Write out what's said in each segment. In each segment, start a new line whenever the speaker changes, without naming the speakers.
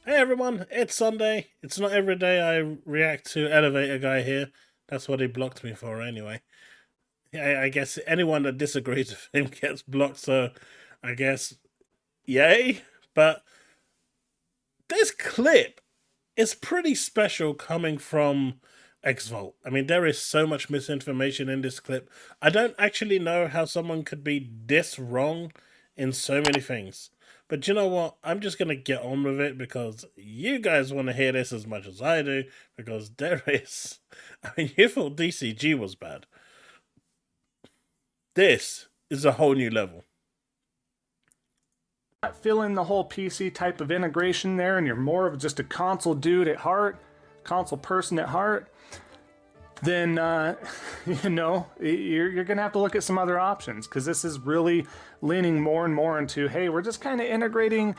Hey everyone, it's Sunday. It's not every day I react to Elevator Guy here. That's what he blocked me for anyway. I guess anyone that disagrees with him gets blocked, so I guess yay. But this clip is pretty special coming from Xvault. I mean, there is so much misinformation in this clip. I don't actually know how someone could be this wrong in so many things. But you know what? I'm just going to get on with it because you guys want to hear this as much as I do. Because there is. I mean, you thought DCG was bad. This is a whole new level.
Not feeling the whole PC type of integration there, and you're more of just a console dude at heart, console person at heart, then you're gonna have to look at some other options, because this is really leaning more and more into, hey, we're just kind of integrating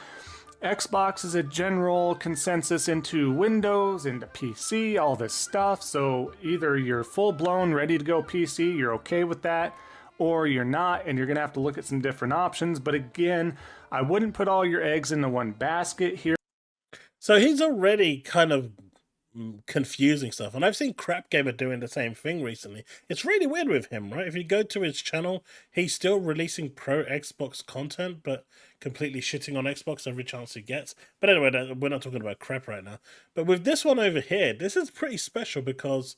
Xbox as a general consensus into Windows, into PC, all this stuff. So either you're full-blown ready to go PC, you're okay with that, or you're not, and you're gonna have to look at some different options. But again, I wouldn't put all your eggs into one basket here.
So he's already kind of confusing stuff, and I've seen Crap Gamer doing the same thing recently. It's really weird with him, right? If you go to his channel, he's still releasing pro Xbox content, but completely shitting on Xbox every chance he gets. But anyway, we're not talking about Crap right now. But with this one over here, this is pretty special because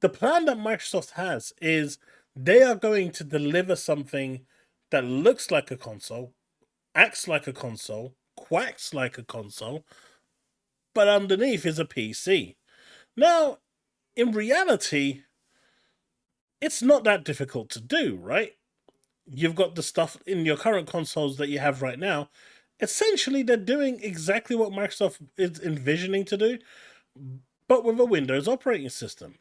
the plan that Microsoft has is they are going to deliver something that looks like a console, acts like a console, quacks like a console, but underneath is a PC. Now, in reality, it's not that difficult to do, right? You've got the stuff in your current consoles that you have right now. Essentially, they're doing exactly what Microsoft is envisioning to do, but with a Windows operating system.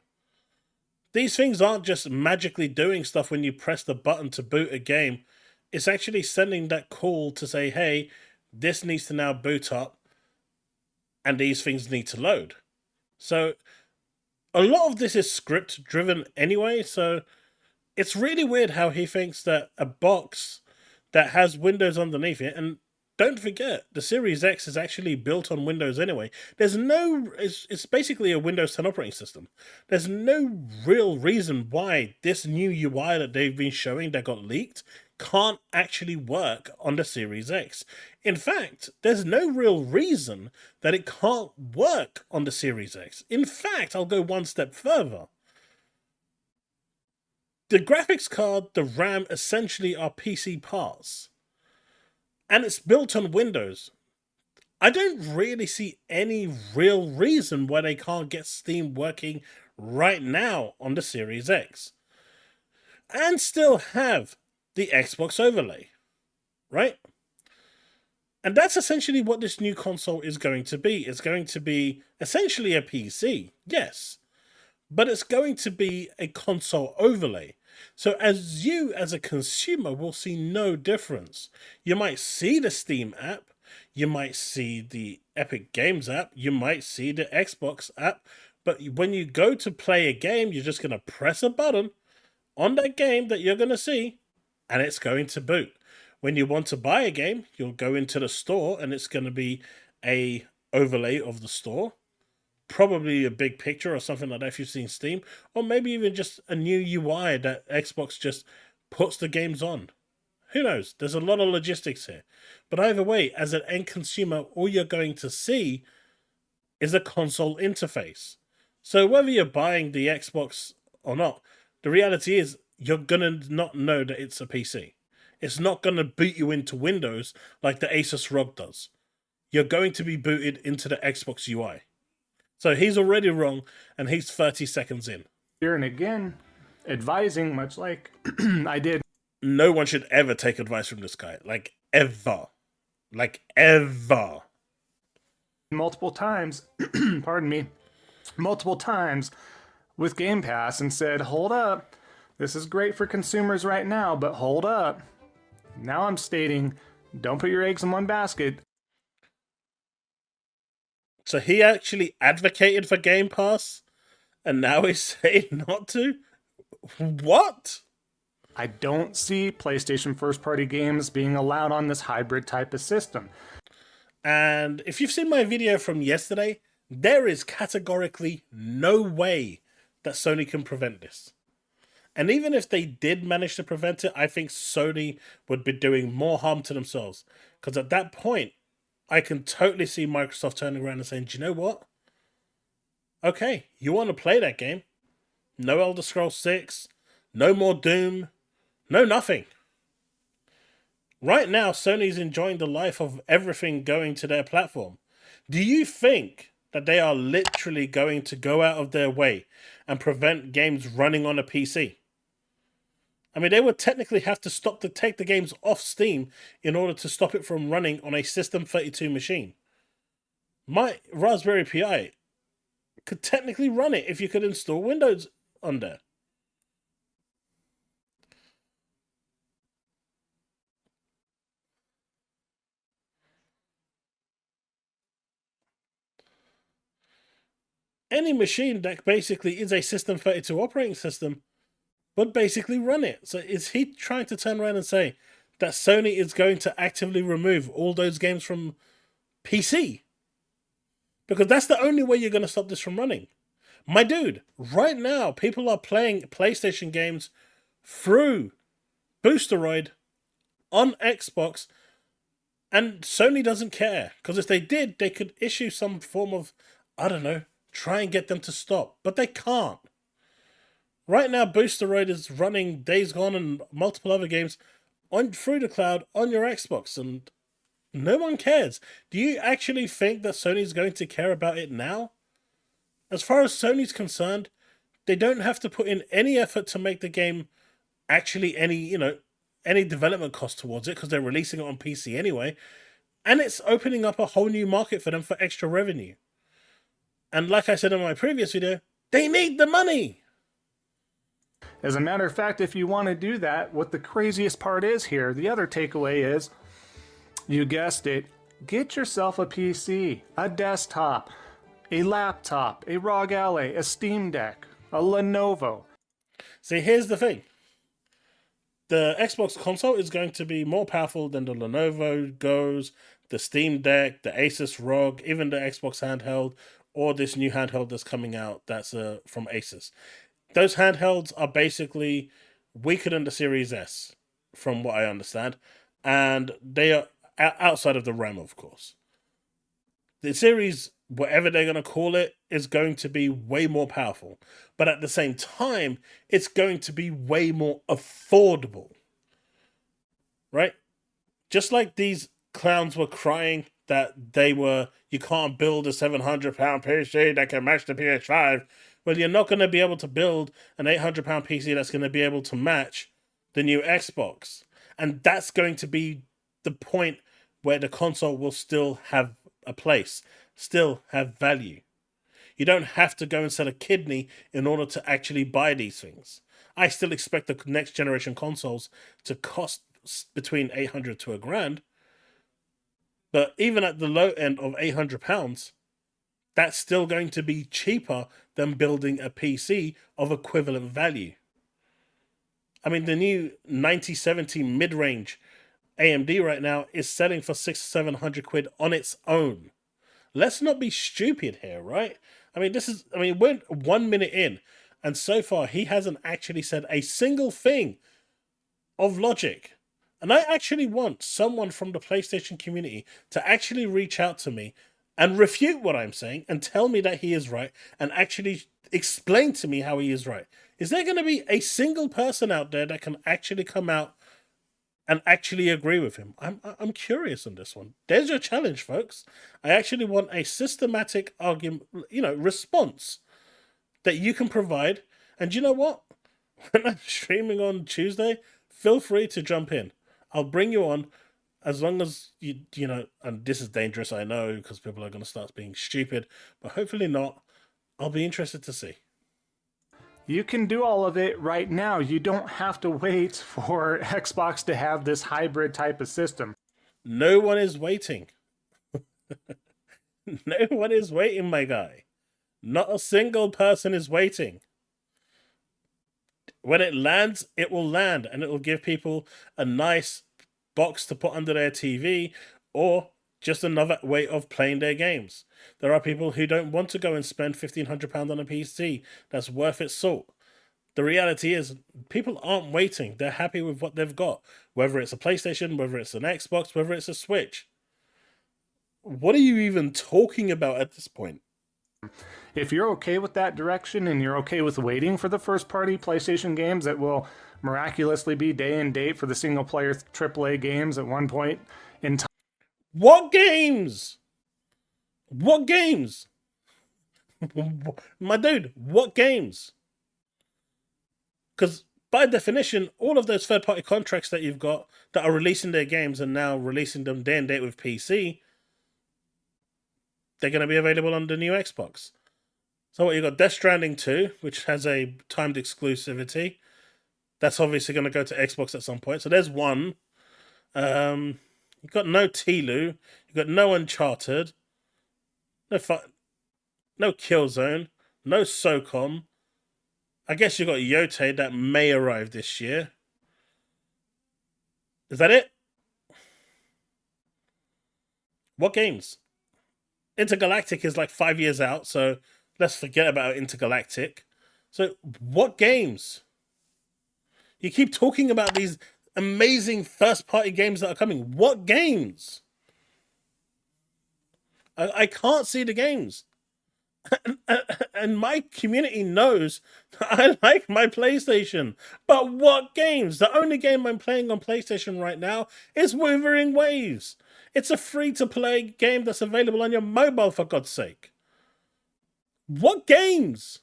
These things aren't just magically doing stuff when you press the button to boot a game. It's actually sending that call to say, hey, this needs to now boot up, and these things need to load. So a lot of this is script driven anyway, so it's really weird how he thinks that a box that has Windows underneath it, and don't forget, the Series X is actually built on Windows anyway. It's basically a Windows 10 operating system. There's no real reason why this new UI that they've been showing that got leaked can't actually work on the Series X. In fact, there's no real reason that it can't work on the Series X. In fact, I'll go one step further. The graphics card, the RAM, essentially are PC parts. And it's built on Windows. I don't really see any real reason why they can't get Steam working right now on the Series X. And still have the Xbox overlay, right? And that's essentially what this new console is going to be. It's going to be essentially a PC, yes, but it's going to be a console overlay. So as a consumer, will see no difference. You might see the Steam app, you might see the Epic Games app, you might see the Xbox app, but when you go to play a game, you're just going to press a button on that game that you're going to see, and it's going to boot. When you want to buy a game, you'll go into the store, and it's going to be a overlay of the store. Probably a big picture or something like that if you've seen Steam, or maybe even just a new UI that Xbox just puts the games on. Who knows? There's a lot of logistics here. But either way, as an end consumer, all you're going to see is a console interface. So whether you're buying the Xbox or not, the reality is you're going to not know that it's a PC. It's not going to boot you into Windows like the Asus ROG does. You're going to be booted into the Xbox UI. So he's already wrong, and he's 30 seconds in.
Here and again, advising, much like I did.
No one should ever take advice from this guy. Like, ever. Like, ever.
Multiple times, pardon me, multiple times with Game Pass and said, hold up, this is great for consumers right now, but hold up. Now I'm stating, don't put your eggs in one basket.
So he actually advocated for Game Pass, and now he's saying not to? What?
I don't see PlayStation first-party games being allowed on this hybrid type of system.
And if you've seen my video from yesterday, there is categorically no way that Sony can prevent this. And even if they did manage to prevent it, I think Sony would be doing more harm to themselves. Because at that point, I can totally see Microsoft turning around and saying, do you know what? Okay, you want to play that game? No Elder Scrolls 6, no more Doom, no nothing. Right now, Sony's enjoying the life of everything going to their platform. Do you think that they are literally going to go out of their way and prevent games running on a PC? I mean, they would technically have to take the games off Steam in order to stop it from running on a System 32 machine. My Raspberry Pi could technically run it if you could install Windows on there. Any machine that basically is a System 32 operating system would basically run it. So is he trying to turn around and say that Sony is going to actively remove all those games from PC? Because that's the only way you're going to stop this from running. My dude, right now, people are playing PlayStation games through Boosteroid on Xbox, and Sony doesn't care. Because if they did, they could issue some form of, I don't know, try and get them to stop. But they can't. Right now, Boosteroid is running Days Gone and multiple other games through the cloud on your Xbox, and no one cares. Do you actually think that Sony's going to care about it now? As far as Sony's concerned, they don't have to put in any effort to make the game actually any development cost towards it because they're releasing it on PC anyway. And it's opening up a whole new market for them for extra revenue. And like I said in my previous video, they need the money.
As a matter of fact, if you want to do that, what the craziest part is here, the other takeaway is, you guessed it, get yourself a PC, a desktop, a laptop, a ROG Ally, a Steam Deck, a Lenovo.
See, here's the thing. The Xbox console is going to be more powerful than the Lenovo Goes, the Steam Deck, the Asus ROG, even the Xbox handheld, or this new handheld that's coming out that's from Asus. Those handhelds are basically weaker than the Series S, from what I understand, and they are outside of the RAM, of course. The Series, whatever they're going to call it, is going to be way more powerful, but at the same time, it's going to be way more affordable, right? Just like these clowns were crying that you can't build a £700 PC that can match the PS5. Well, you're not going to be able to build an £800 PC that's going to be able to match the new Xbox. And that's going to be the point where the console will still have a place, still have value. You don't have to go and sell a kidney in order to actually buy these things. I still expect the next generation consoles to cost between 800 to £1,000. But even at the low end of £800, that's still going to be cheaper than building a PC of equivalent value. I mean, the new 9070 mid-range AMD right now is selling for £600-700 on its own. Let's not be stupid here, right? I mean, we're 1 minute in, and so far he hasn't actually said a single thing of logic. And I actually want someone from the PlayStation community to actually reach out to me and refute what I'm saying and tell me that he is right and actually explain to me how he is right. Is there going to be a single person out there that can actually come out and actually agree with him? I'm curious on this one. There's your challenge, folks. I actually want a systematic argument, response that you can provide. And you know what? When I'm streaming on Tuesday, feel free to jump in. I'll bring you on. As long as and this is dangerous, I know, because people are going to start being stupid, but hopefully not. I'll be interested to see.
You can do all of it right now. You don't have to wait for Xbox to have this hybrid type of system.
No one is waiting. No one is waiting, my guy. Not a single person is waiting. When it lands, it will land, and it will give people a nice box to put under their TV, or just another way of playing their games. There are people who don't want to go and spend £1,500 on a PC that's worth its salt. The reality is, people aren't waiting. They're happy with what they've got. Whether it's a PlayStation, whether it's an Xbox, whether it's a Switch. What are you even talking about at this point?
If you're okay with that direction and you're okay with waiting for the first-party PlayStation games that will miraculously be day and date for the single-player AAA games at one point in time.
What games? What games? My dude, what games? Because by definition, all of those third-party contracts that you've got that are releasing their games and now releasing them day and date with PC, they're going to be available on the new Xbox. So what, you've got Death Stranding 2, which has a timed exclusivity. That's obviously going to go to Xbox at some point. So there's one. You've got no Telu. You've got no Uncharted. No Killzone. No SOCOM. I guess you've got Yote that may arrive this year. Is that it? What games? Intergalactic is like 5 years out, so let's forget about Intergalactic. So what games? You keep talking about these amazing first-party games that are coming. What games? I can't see the games. And my community knows I like my PlayStation. But what games? The only game I'm playing on PlayStation right now is Wuthering Waves. It's a free-to-play game that's available on your mobile, for God's sake. What games?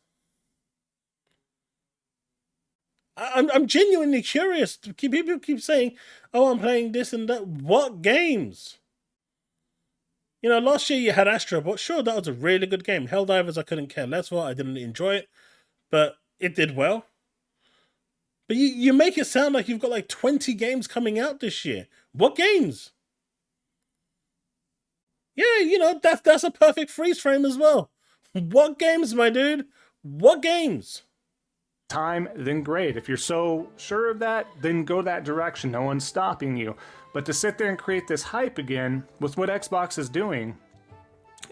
I'm genuinely curious. People keep saying, oh, I'm playing this and that. What games? You know, last year you had Astro Bot. Sure, that was a really good game. Helldivers, I couldn't care less for. I didn't enjoy it, but it did well. But you make it sound like you've got like 20 games coming out this year. What games? Yeah, you know, that's a perfect freeze frame as well. What games, my dude? What games?
Time, then great. If you're so sure of that, then go that direction. No one's stopping you. But to sit there and create this hype again with what Xbox is doing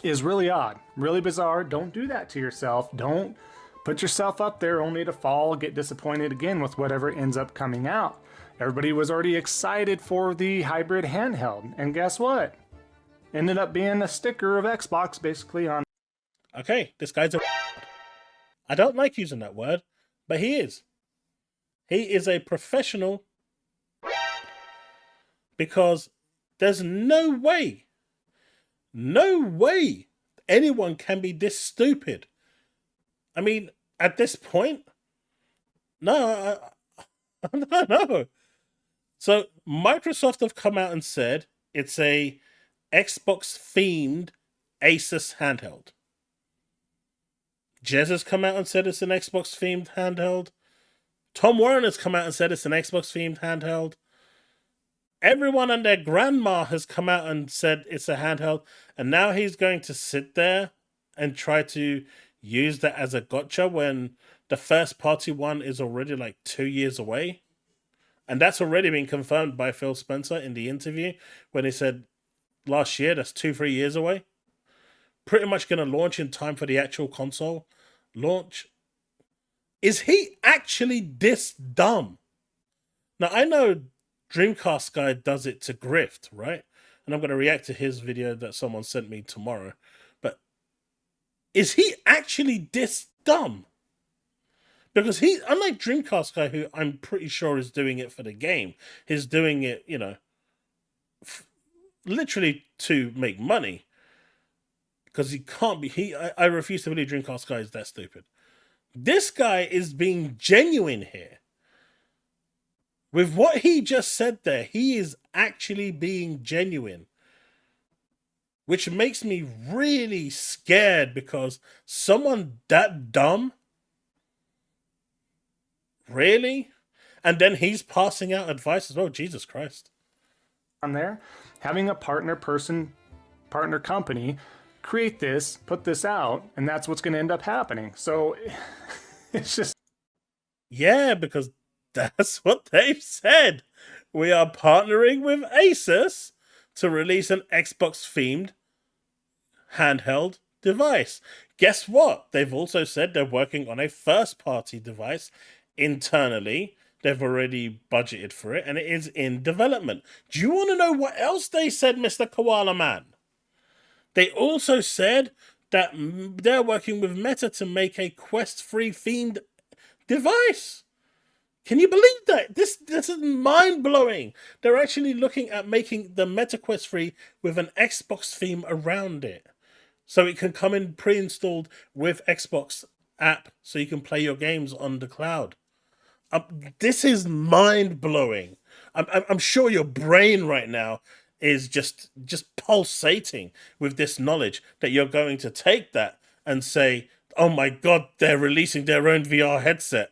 is really odd, really bizarre. Don't do that to yourself. Don't put yourself up there only to fall, get disappointed again with whatever ends up coming out. Everybody was already excited for the hybrid handheld, and guess what? Ended up being a sticker of Xbox basically on.
Okay, this guy's a... I don't like using that word, but he is. He is a professional, because there's no way anyone can be this stupid. I mean, at this point, no, I don't know. So Microsoft have come out and said it's a Xbox-themed Asus handheld. Jez has come out and said it's an Xbox-themed handheld. Tom Warren has come out and said it's an Xbox-themed handheld. Everyone and their grandma has come out and said it's a handheld. And now he's going to sit there and try to use that as a gotcha when the first-party one is already like 2 years away. And that's already been confirmed by Phil Spencer in the interview when he said last year, that's 2-3 years away. Pretty much going to launch in time for the actual console launch. Is he actually this dumb? Now, I know Dreamcast guy does it to grift, right? And I'm going to react to his video that someone sent me tomorrow. But is he actually this dumb? Because he, unlike Dreamcast guy, who I'm pretty sure is doing it for the game, he's doing it, you know, literally to make money. Because he can't be, I refuse to believe Dreamcast guy is that stupid. This guy is being genuine here. With what he just said there, he is actually being genuine. Which makes me really scared, because someone that dumb? Really? And then he's passing out advice as well. Jesus Christ.
On there, having a partner company create this, put this out, and that's what's going to end up happening. So it's just...
Yeah, because that's what they've said. We are partnering with Asus to release an Xbox-themed handheld device. Guess what? They've also said they're working on a first-party device internally. They've already budgeted for it, and it is in development. Do you want to know what else they said, Mr. Koala Man? They also said that they're working with Meta to make a Quest 3 themed device. Can you believe that? This is mind-blowing. They're actually looking at making the Meta Quest 3 with an Xbox theme around it. So it can come in pre-installed with Xbox app so you can play your games on the cloud. This is mind-blowing. I'm sure your brain right now is just pulsating with this knowledge that you're going to take that and say, oh my God, they're releasing their own VR headset.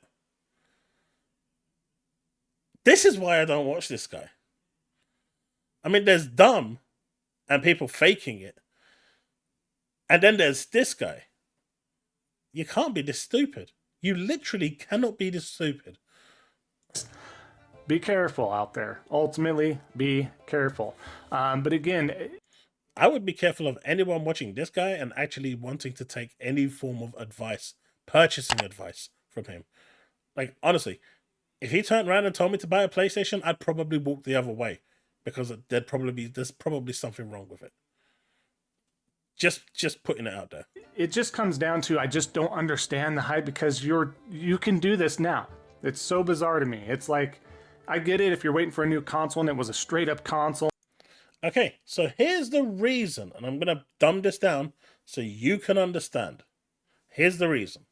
This is why I don't watch this guy. I mean, there's dumb and people faking it. And then there's this guy. You can't be this stupid. You literally cannot be this stupid.
Be careful out there. Ultimately, be careful. But again,
I would be careful of anyone watching this guy and actually wanting to take any form of advice, purchasing advice from him. Like, honestly, if he turned around and told me to buy a PlayStation, I'd probably walk the other way because there's probably something wrong with it. Just putting it out there.
It just comes down to, I just don't understand the hype because you can do this now. It's so bizarre to me. It's like, I get it if you're waiting for a new console and it was a straight up console.
Okay, so here's the reason, and I'm going to dumb this down so you can understand. Here's the reason.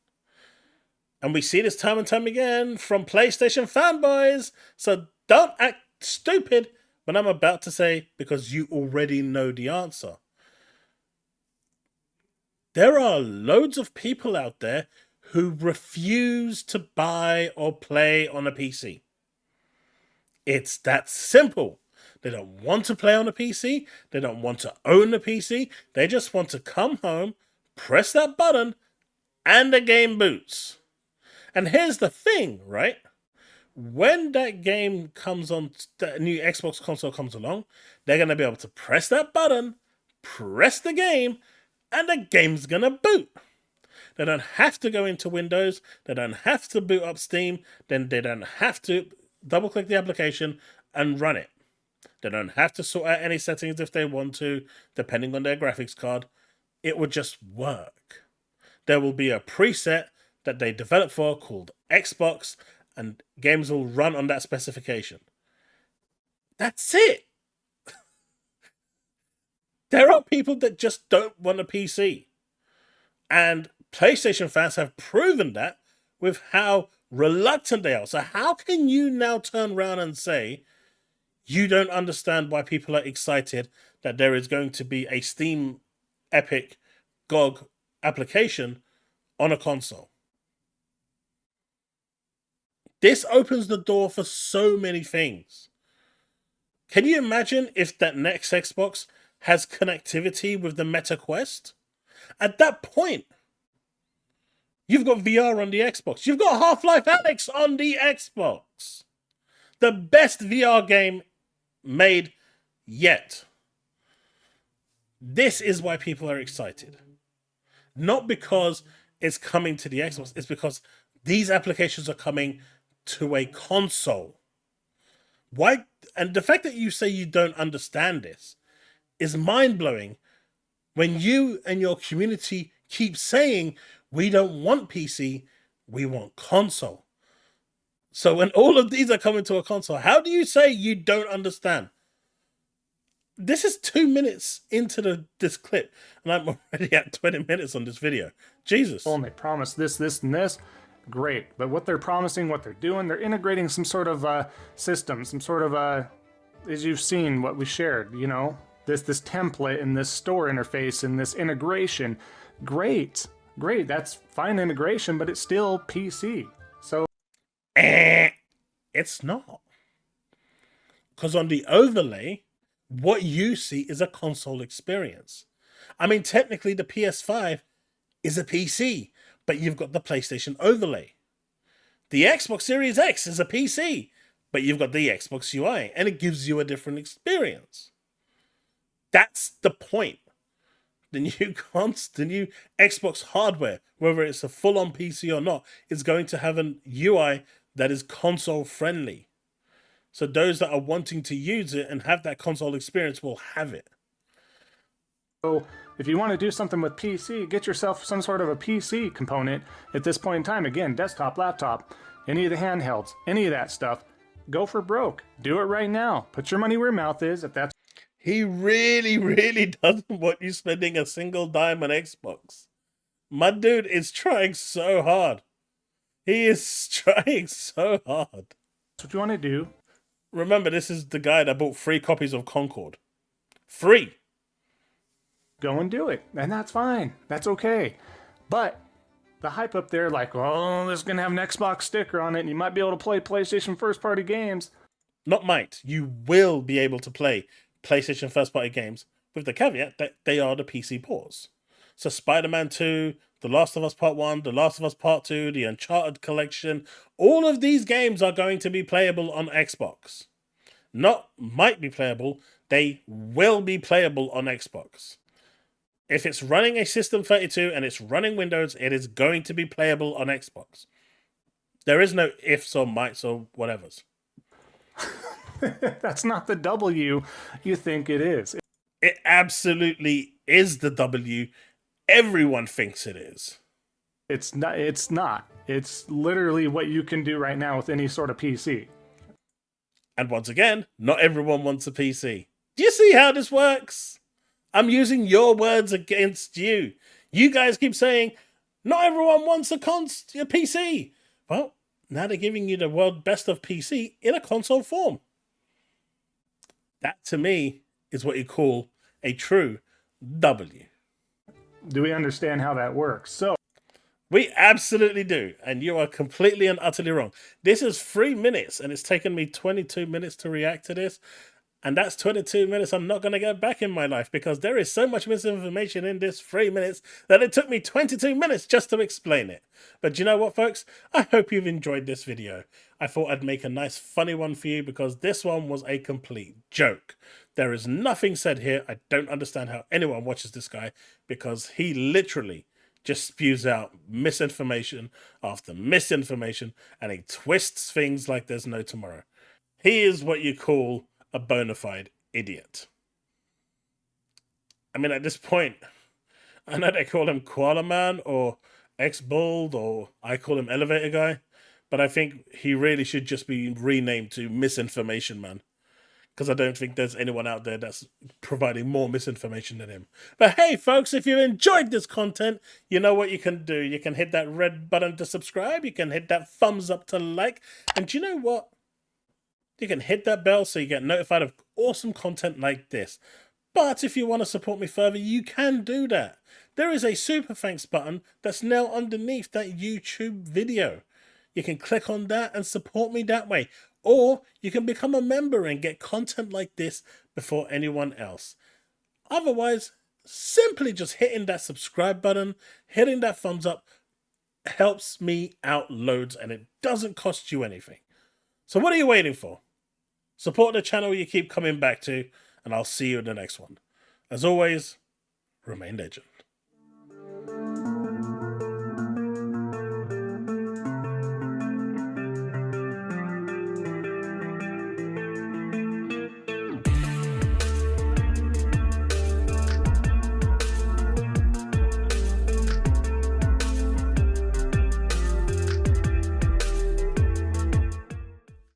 And we see this time and time again from PlayStation fanboys, so don't act stupid when I'm about to say, because you already know the answer. There are loads of people out there who refuse to buy or play on a PC. It's that simple. They don't want to play on a PC. They don't want to own a PC. They just want to come home, press that button, and the game boots. And here's the thing, right? When that game comes on, that new Xbox console comes along, they're going to be able to press that button, press the game, and the game's going to boot. They don't have to go into Windows. They don't have to boot up Steam. Then they don't have to double-click the application and run it. They don't have to sort out any settings if they want to, depending on their graphics card. It will just work. There will be a preset that they develop for called Xbox, and games will run on that specification. That's it. There are people that just don't want a PC. And PlayStation fans have proven that with how reluctant they are. So how can you now turn around and say you don't understand why people are excited that there is going to be a Steam Epic GOG application on a console? This opens the door for so many things. Can you imagine if that next Xbox has connectivity with the Meta Quest? At that point, you've got VR on the Xbox. You've got Half-Life Alyx on the Xbox. The best VR game made yet. This is why people are excited. Not because it's coming to the Xbox. It's because these applications are coming to a console. Why? And the fact that you say you don't understand this is mind-blowing when you and your community keep saying, we don't want PC, we want console. So when all of these are coming to a console, how do you say you don't understand? This is 2 minutes into this clip, and I'm already at 20 minutes on this video. Jesus.
And they promise this, and this. Great. But what they're promising, what they're doing, they're integrating some sort of system, some sort of, as you've seen, what we shared, you know, this template and this store interface and this integration. Great. That's fine integration, but it's still PC. So
it's not. Because on the overlay, what you see is a console experience. I mean, technically the PS5 is a PC, but you've got the PlayStation overlay. The Xbox Series X is a PC, but you've got the Xbox UI, and it gives you a different experience. That's the point. The new Xbox hardware, whether it's a full-on PC or not, is going to have an UI that is console friendly. So those that are wanting to use it and have that console experience will have it.
So if you want to do something with PC, get yourself some sort of a PC component at this point in time. Again, desktop, laptop, any of the handhelds, any of that stuff. Go for broke. Do it right now. Put your money where your mouth is if that's...
He really, really doesn't want you spending a single dime on Xbox. My dude is trying so hard. He is trying so hard.
That's what you want to do.
Remember, this is the guy that bought 3 copies of Concord. 3!
Go and do it. And that's fine. That's okay. But the hype up there, like, oh, this is going to have an Xbox sticker on it, and you might be able to play PlayStation first-party games.
Not might. You will be able to play PlayStation first-party games, with the caveat that they are the PC ports. So Spider-Man 2, The Last of Us Part 1, The Last of Us Part 2, the Uncharted Collection, all of these games are going to be playable on Xbox. Not might be playable, they will be playable on Xbox. If it's running a System 32 and it's running Windows, it is going to be playable on Xbox. There is no ifs or mights or whatevers.
That's not the W you think it is.
It absolutely is the W. Everyone thinks it is.
It's not. It's not. It's literally what you can do right now with any sort of PC.
And once again, not everyone wants a PC. Do you see how this works? I'm using your words against you. You guys keep saying, not everyone wants a PC. Well, now they're giving you the world best of PC in a console form. That, to me, is what you call a true W.
Do we understand how that works? So
we absolutely do, and you are completely and utterly wrong. This is 3 minutes, and it's taken me 22 minutes to react to this. And that's 22 minutes I'm not going to get back in my life, because there is so much misinformation in this 3 minutes that it took me 22 minutes just to explain it. But you know what, folks? I hope you've enjoyed this video. I thought I'd make a nice funny one for you, because this one was a complete joke. There is nothing said here. I don't understand how anyone watches this guy, because he literally just spews out misinformation after misinformation, and he twists things like there's no tomorrow. He is what you call a bona fide idiot. I mean, at this point, I know they call him Koala Man or Xvault, or I call him Elevator Guy, but I think he really should just be renamed to Misinformation Man, because I don't think there's anyone out there that's providing more misinformation than him. But hey, folks, if you enjoyed this content, you know what you can do. You can hit that red button to subscribe. You can hit that thumbs up to like. And do you know what? You can hit that bell so you get notified of awesome content like this. But if you want to support me further, you can do that. There is a super thanks button that's now underneath that YouTube video. You can click on that and support me that way. Or you can become a member and get content like this before anyone else. Otherwise, simply just hitting that subscribe button, hitting that thumbs up, helps me out loads, and it doesn't cost you anything. So what are you waiting for? Support the channel you keep coming back to, and I'll see you in the next one. As always, remain legend.